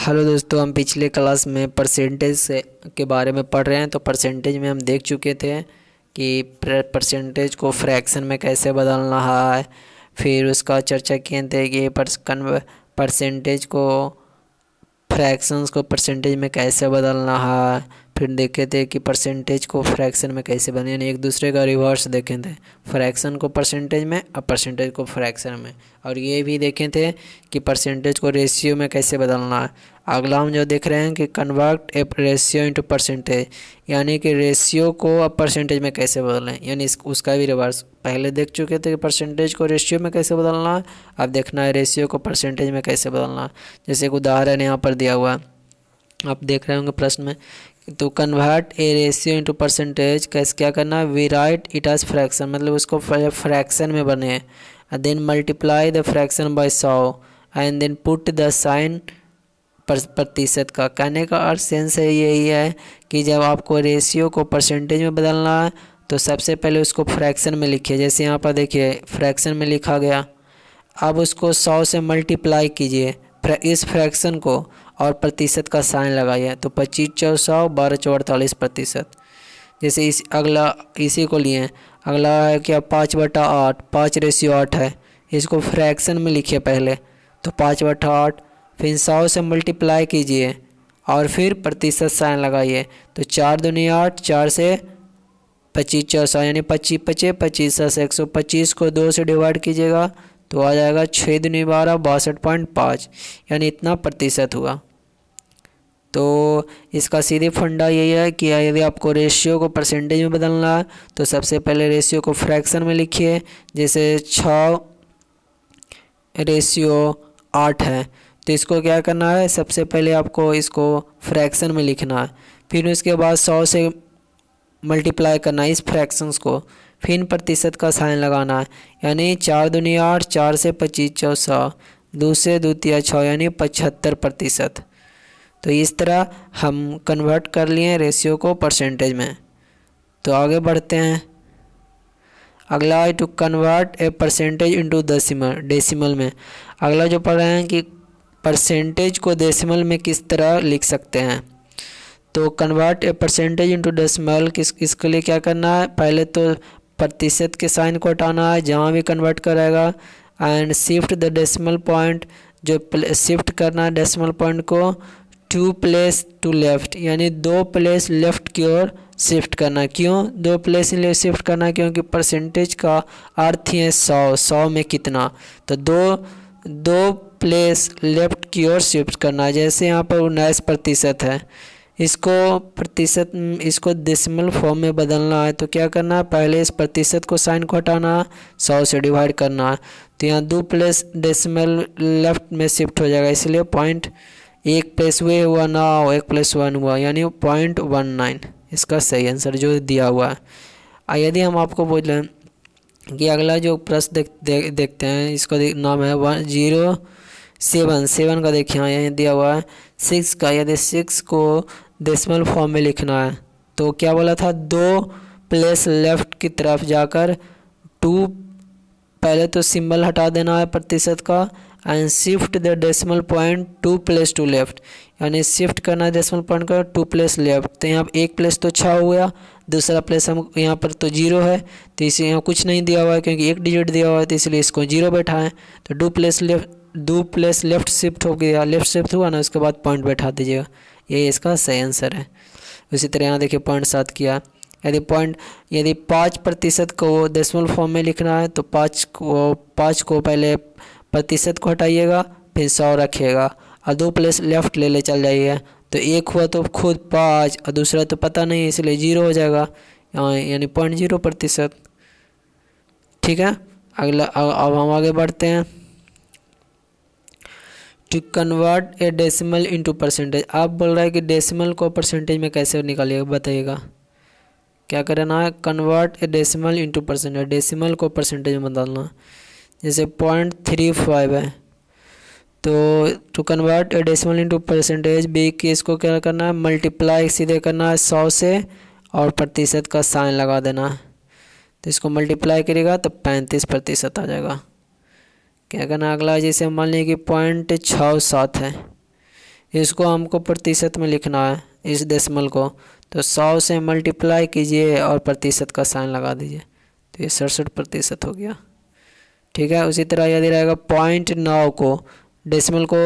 Hello दोस्तों, हम पिछले क्लास में परसेंटेज से के बारे में पढ़ रहे हैं। तो परसेंटेज में हम देख चुके थे कि परसेंटेज को फ्रैक्शन में कैसे बदलना है। फिर उसका चर्चा किए थे कि परसेंटेज को फ्रैक्शंस को परसेंटेज में कैसे बदलना है। फिर देखे थे कि परसेंटेज को फ्रैक्शन में कैसे बने, यानी एक दूसरे का रिवर्स देखे थे, फ्रैक्शन को परसेंटेज में और परसेंटेज को फ्रैक्शन में। और ये भी देखे थे कि परसेंटेज को रेशियो में कैसे बदलना है। अगला हम जो देख रहे हैं कि convert a ratio into percentage, यानी कि रेशियो को अब परसेंटेज में कैसे बदलें, यानी उसका भी रिवर्स। पहले देख चुके थे कि परसेंटेज को रेशियो में कैसे बदलना है, अब देखना है रेशियो को परसेंटेज में कैसे बदलना है। जैसे एक उदाहरण यहाँ पर दिया हुआ है, आप देख रहे होंगे प्रश्न में। तो convert a ratio into percentage कैसे क्या करना है, we write it as fraction, मतलब उसको फ्रैक्शन में बने, then multiply the fraction by 100 and then put the sign प्रतिशत का। कहने का अर्थ सेंस है यही है कि जब आपको रेशियो को परसेंटेज में बदलना है तो सबसे पहले उसको फ्रैक्शन में लिखिए। जैसे यहाँ पर देखिए फ्रैक्शन में लिखा गया, अब उसको 100 से मल्टीप्लाई कीजिए इस फ्रैक्शन को और प्रतिशत का साइन लगाइए। तो 25 चौ 100, 12 चौ 48 प्रतिशत। जैसे इस अगला इसी को लिए, अगला है क्या 5/8, 5:8 है, इसको फ्रैक्शन में लिखिए पहले। तो 5/8, फिर 100 से मल्टीप्लाई कीजिए और फिर प्रतिशत साइन लगाइए। तो 4 दूनी 8, 4 से 25 चौ 100, यानी 25 पचे 25 से 125 को 2 से डिवाइड कीजिएगा तो आ जाएगा 6 दूनी 12, 62.5, यानी इतना प्रतिशत हुआ। तो इसका सीधे फंडा यही है कि यदि आपको रेशियो को परसेंटेज में बदलना है तो सबसे पहले रेशियो को फ्रैक्शन में लिखिए। जैसे 6 रेशियो 8 है, तो इसको क्या करना है, सबसे पहले आपको इसको फ्रैक्शन में लिखना है, फिर उसके बाद 100 से मल्टीप्लाई करना है इस फ्रैक्शंस को, फिर प्रतिशत का साइन लगाना है। यानी 4 दूनी 8, 4 से 25 चौ 100, 2 से 2 तिया 6, यानी 75%। तो इस तरह हम कन्वर्ट कर लिए रेशियो को परसेंटेज में। तो आगे बढ़ते हैं। अगला है to convert a percentage into decimal में। अगला जो पढ़ रहे हैं कि परसेंटेज को डेसिमल में किस तरह लिख सकते हैं। तो convert a percentage into decimal इसके लिए क्या करना है, पहले तो प्रतिशत के साइन को हटाना है जहाँ भी कन्वर्ट करेगा, and shift the decimal point, जो शिफ्ट करना है डेसिमल पॉइंट को 2 प्लेस टू लेफ्ट, यानी 2 प्लेस लेफ्ट की ओर शिफ्ट करना। क्यों 2 प्लेस लिए शिफ्ट करना, क्योंकि परसेंटेज का अर्थ ही है 100 में कितना, तो दो प्लेस लेफ्ट की ओर शिफ्ट करना। जैसे यहाँ पर 19% है, इसको डेसिमल फॉर्म में बदलना है तो क्या करना है, पहले इस प्रतिशत को साइन को हटाना, 100 से डिवाइड करना है। तो यहाँ 2 प्लेस डेसिमल लेफ्ट में शिफ्ट हो जाएगा, इसलिए पॉइंट 1 प्लस हुए हुआ ना हो, 1 + 1 हुआ, यानी 0.19 इसका सही आंसर जो दिया हुआ है। यदि हम आपको बोलें कि अगला जो प्रश्न देखते हैं, इसका नाम है 107 का। देखिए यहाँ दिया हुआ है 6 का। यदि 6 को डेसिमल फॉर्म में लिखना है तो क्या बोला था, 2 प्लेस लेफ्ट की तरफ जाकर 2, पहले तो सिंबल हटा देना है प्रतिशत का, and shift the decimal point 2 place to left, यानी शिफ्ट करना है डेसिमल पॉइंट का 2 प्लेस लेफ्ट। तो यहाँ 1 प्लेस तो 6 हो गया, दूसरा प्लेस हम यहाँ पर तो 0 है, तो इसे यहाँ कुछ नहीं दिया हुआ है क्योंकि 1 डिजिट दिया हुआ है, तो इसलिए इसको 0 बैठाएं। तो 2 प्लेस लेफ्ट शिफ्ट हो गया, लेफ्ट शिफ्ट हुआ ना, उसके बाद पॉइंट बैठा दीजिएगा, ये इसका सही आंसर है। उसी तरह यहाँ देखिए 0.7 किया। यदि 5% को डेसिमल फॉर्म में लिखना है तो 5 को पहले प्रतिशत को हटाइएगा, फिर 100 रखिएगा और 2 प्लेस लेफ्ट ले चल जाइए। तो 1 हुआ तो खुद 5 और दूसरा तो पता नहीं, इसलिए 0 हो जाएगा, यानी 0.0%। ठीक है, अगला अब हम आगे बढ़ते हैं। To convert a decimal into percentage, आप बोल रहा है कि डेसिमल को परसेंटेज में कैसे निकालिएगा, बताइएगा क्या करना है। Convert a decimal into percentage, decimal को परसेंटेज में बदलना। जैसे 0.35 है, तो to convert a decimal into percentage बी की इसको क्या करना है, मल्टीप्लाई सीधे करना है 100 से और प्रतिशत का साइन लगा देना है। तो इसको मल्टीप्लाई करेगा तो 35% आ जाएगा। क्या करना अगला, जैसे मान लीजिए कि 0.67 है, इसको हमको प्रतिशत में लिखना है इस डेसिमल को, तो 100 से मल्टीप्लाई कीजिए और प्रतिशत का साइन लगा दीजिए, तो ये 67% हो गया। ठीक है, उसी तरह यदि रहेगा 0.9 को डेसिमल को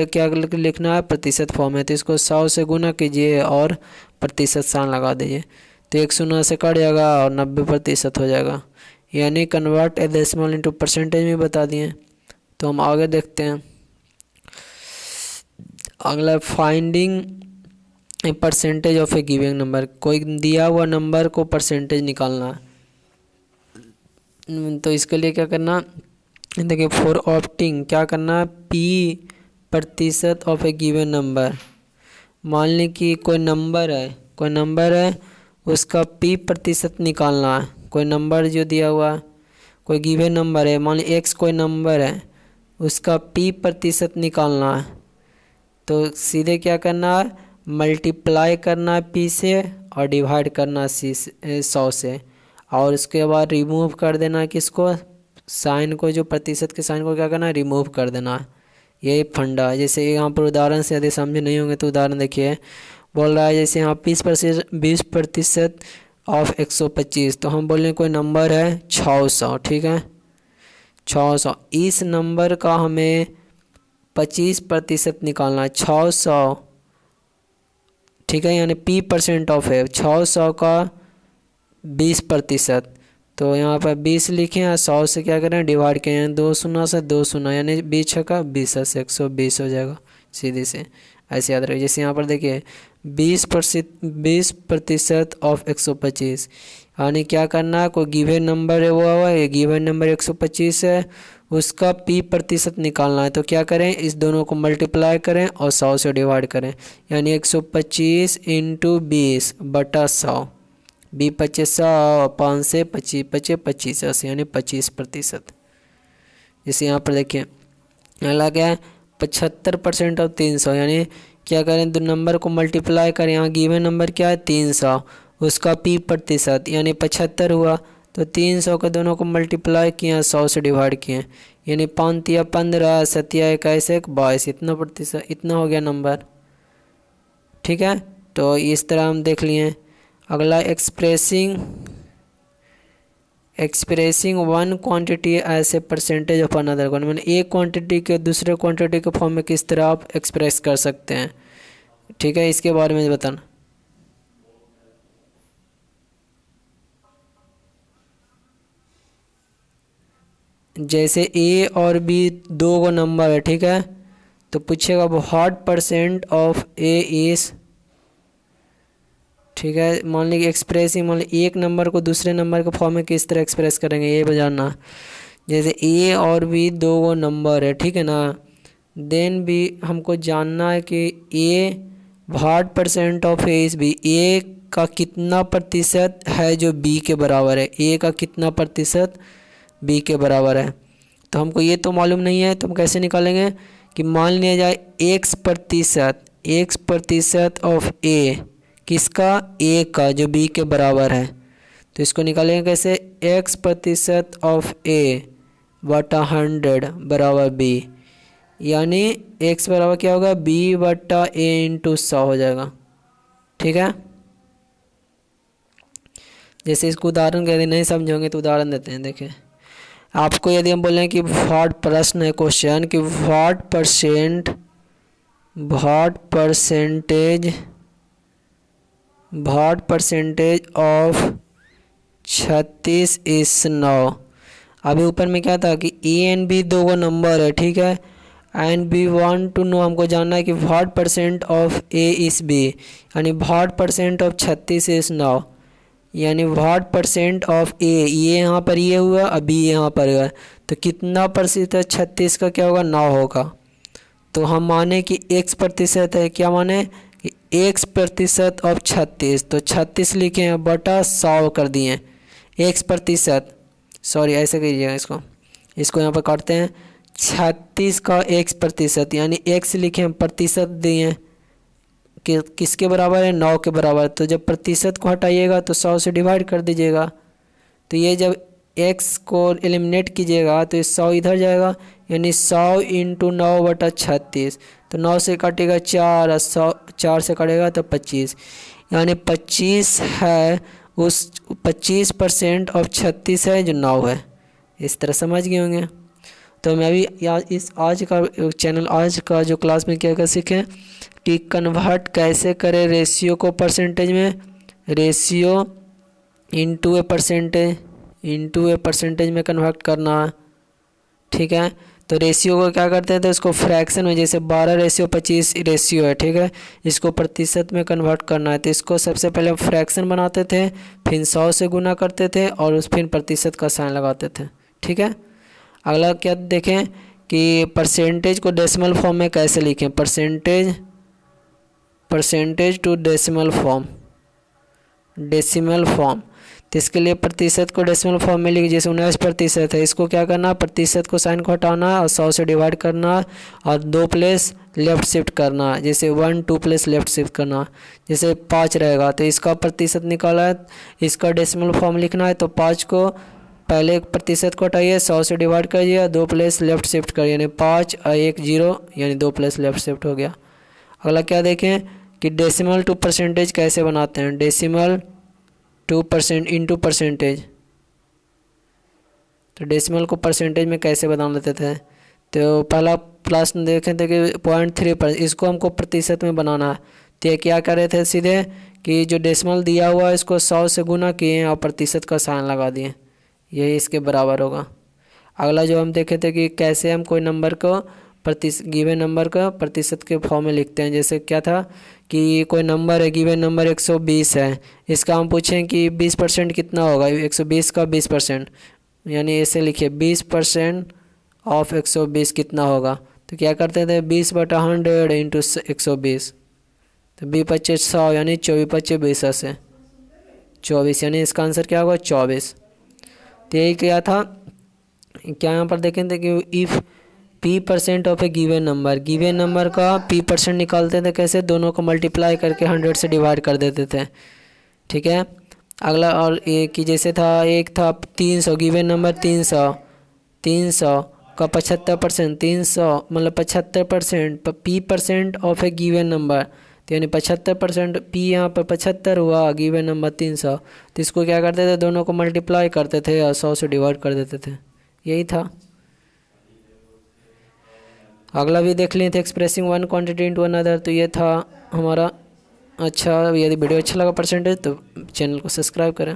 क्या लिखना है, प्रतिशत फॉर्म है, तो इसको 100 से गुना कीजिए और प्रतिशत साइन लगा दीजिए, तो 1 शून्य से कट जाएगा और 90% हो जाएगा। यानी convert a decimal into percentage में बता दिए। तो हम आगे देखते हैं। अगला finding A percentage of A given number, कोई दिया हुआ नंबर को परसेंटेज निकालना है। तो इसके लिए क्या करना, देखिए फॉर ऑप्टिंग क्या करना है, पी प्रतिशत ऑफ ए गिवन नंबर। मान लें कि कोई नंबर है उसका पी प्रतिशत निकालना है। कोई नंबर जो दिया हुआ है, कोई गिवन नंबर है, मान लीजिए एक्स कोई नंबर है, उसका पी प्रतिशत निकालना है। तो सीधे क्या करना है, मल्टीप्लाई करना है पी से और डिवाइड करना है 100 से, और उसके बाद रिमूव कर देना है किसको, साइन को, जो प्रतिशत के साइन को क्या करना है, रिमूव कर देना है। यही फंडा है। जैसे यहाँ पर उदाहरण से यदि समझे नहीं होंगे तो उदाहरण देखिए, बोल रहा है जैसे यहाँ 20% ऑफ 125, तो हम बोल रहे हैं कोई नंबर है 600, ठीक है 600, इस नंबर का हमें 25% निकालना है 600, ठीक है, यानी पी परसेंट ऑफ है 600 का 20%, तो यहाँ पर 20 लिखे हैं, 100 से क्या करें डिवाइड करें, 2 शून्य से 2 शून्य, यानी 20 का 20 से 120 हो जाएगा सीधे से। ऐसे याद रखिए। जैसे यहाँ पर देखिए 20% ऑफ 125, यानी क्या करना है, कोई गिवन नंबर है वो हुआ, ये गिवन नंबर 125 है, उसका पी प्रतिशत निकालना है। तो क्या करें, इस दोनों को मल्टीप्लाई करें और 100 से डिवाइड करें, यानी 125 इंटू 20 बटा 100, 20 100, 5 से 25 25 यानी 25%। जैसे यहाँ पर देखिए अगला क्या है, 75% ऑफ 300, यानी क्या करें, दो नंबर को मल्टीप्लाई करें, यहाँ गिवन नंबर क्या है 300, उसका पी प्रतिशत यानी 75 हुआ, तो 300 के दोनों को मल्टीप्लाई किया 100 से डिवाइड किए, यानी 5 या 15 7 या 21 22, इतना प्रतिशत, इतना हो गया नंबर। ठीक है, तो इस तरह हम देख लिए। अगला expressing one quantity as a percentage of another quantity, मैंने एक क्वांटिटी के दूसरे क्वांटिटी के फॉर्म में किस तरह आप एक्सप्रेस कर सकते हैं। ठीक है, इसके बारे में बताना। जैसे ए और बी दो को नंबर है, ठीक है, तो पूछेगा what percent of A is, ठीक है, मान लीजिए एक्सप्रेसिंग, मान लीजिए एक नंबर को दूसरे नंबर के फॉर्म में किस तरह एक्सप्रेस करेंगे ये बताना। जैसे ए और बी दो गो नंबर है, ठीक है ना, देन भी हमको जानना है कि A what percent of A is B, A का कितना प्रतिशत है जो बी के बराबर है, ए का कितना प्रतिशत बी के बराबर है। तो हमको ये तो मालूम नहीं है, तो हम कैसे निकालेंगे कि मान लिया जाए एक्स प्रतिशत ऑफ ए, किसका, ए का, जो बी के बराबर है। तो इसको निकालेंगे कैसे, एक्स प्रतिशत ऑफ ए बटा 100 बराबर बी, यानी एक्स बराबर क्या होगा, बी बटा ए इंटू 100 हो जाएगा। ठीक है, जैसे इसको उदाहरण यदि नहीं समझोगे तो उदाहरण देते हैं। देखिए आपको यदि हम बोलें कि व्हाट, प्रश्न है क्वेश्चन, कि व्हाट परसेंटेज ऑफ 36 इस 9। अभी ऊपर में क्या था कि ए एंड बी दो गो नंबर है, ठीक है, and we want to know, हमको जानना है कि व्हाट परसेंट ऑफ ए इस बी, यानी व्हाट परसेंट ऑफ 36 इस 9, यानी व्हाट परसेंट ऑफ ए, ये यहाँ पर ये हुआ, अभी यहाँ पर हुआ, तो कितना प्रतिशत 36 का क्या होगा, 9 होगा। तो हम माने कि x प्रतिशत है, क्या माने कि x प्रतिशत ऑफ 36, तो 36 लिखे हैं बटा 100 कर दिए, x प्रतिशत, सॉरी ऐसे कीजिएगा, इसको यहाँ पर काटते हैं, 36 का x प्रतिशत, यानी x लिखे हैं प्रतिशत दिए कि किसके बराबर है, 9 के बराबर। तो जब प्रतिशत को हटाइएगा तो 100 से डिवाइड कर दीजिएगा, तो ये जब x को एलिमिनेट कीजिएगा तो ये 100 इधर जाएगा, यानी 100 इंटू 9/36। तो 9 से कटेगा 4 और 4 से कटेगा तो 25, यानी 25 है, उस 25% ऑफ 36 है जो 9 है। इस तरह समझ गए होंगे। तो मैं अभी इस आज का जो क्लास में क्या क्या सीखें कि कन्वर्ट कैसे करें रेशियो को परसेंटेज में, रेशियो इंटू ए परसेंटेज में कन्वर्ट करना है। ठीक है, तो रेशियो को क्या करते थे, उसको फ्रैक्शन में, जैसे 12:25 रेशियो है, ठीक है, इसको प्रतिशत में कन्वर्ट करना है। तो इसको सबसे पहले फ्रैक्शन बनाते थे, फिर 100 से गुना करते थे और फिर प्रतिशत का साइन लगाते थे। ठीक है, अगला क्या देखें कि परसेंटेज को डेसिमल फॉर्म में कैसे लिखें, परसेंटेज टू डेसिमल फॉर्म। तो इसके लिए प्रतिशत को डेसिमल फॉर्म में लिखिए, जैसे 19% है, इसको क्या करना, प्रतिशत को साइन को हटाना और 100 से डिवाइड करना और 2 प्लेस लेफ्ट शिफ्ट करना, जैसे 1 2 प्लेस लेफ्ट शिफ्ट करना, जैसे 5 रहेगा तो इसका प्रतिशत निकाला है, इसका डेसिमल फॉर्म लिखना है, तो 5 को पहले प्रतिशत को हटाइए, 100 से डिवाइड करिए, 2 प्लेस लेफ्ट शिफ्ट करिए, यानी 5 और 1 0, यानी 2 प्लेस लेफ्ट शिफ्ट हो गया। अगला क्या देखें कि डेसिमल टू परसेंटेज कैसे बनाते हैं, डेसिमल टू इंटू परसेंटेज। तो डेसिमल को परसेंटेज में कैसे बना लेते थे, तो पहला क्लास में देखे थे कि 0.3, इसको हमको प्रतिशत में बनाना है। तो ये क्या कर रहे थे, सीधे कि जो डेसिमल दिया हुआ है इसको 100 से गुना किए और प्रतिशत का साइन लगा दिए, यही इसके बराबर होगा। अगला जो हम देखे थे कि कैसे हम कोई नंबर को गिवन नंबर का प्रतिशत के फॉर्म में लिखते हैं। जैसे क्या था कि कोई नंबर है, गिवन नंबर 120 है, इसका हम पूछें कि 20% कितना होगा, 120 का 20%, यानी ऐसे लिखिए 20% ऑफ 120 कितना होगा। तो क्या करते थे, 20/100 इंटू 120, तो 20×25 100, यानी 24×25 20 से 24, यानी इसका आंसर क्या होगा 24। तो यही क्या था, क्या यहाँ पर देखें थे कि if P% of A given number का P% निकालते थे कैसे, दोनों को मल्टीप्लाई करके 100 से डिवाइड कर देते थे। ठीक है, अगला और एक कि जैसे था, एक था 300, गिवन नंबर 300 का 75%, 300 मतलब 75% P% of A given number, तो यानी 75% P यहाँ पर 75 हुआ, गिवन नंबर 300, तो इसको क्या करते थे, दोनों को मल्टीप्लाई करते थे और 100 से डिवाइड कर देते थे, यही था। अगला भी देख लें थे, expressing one quantity into another, तो ये था हमारा। अच्छा, यदि वीडियो अच्छा लगा परसेंटेज तो चैनल को सब्सक्राइब करें।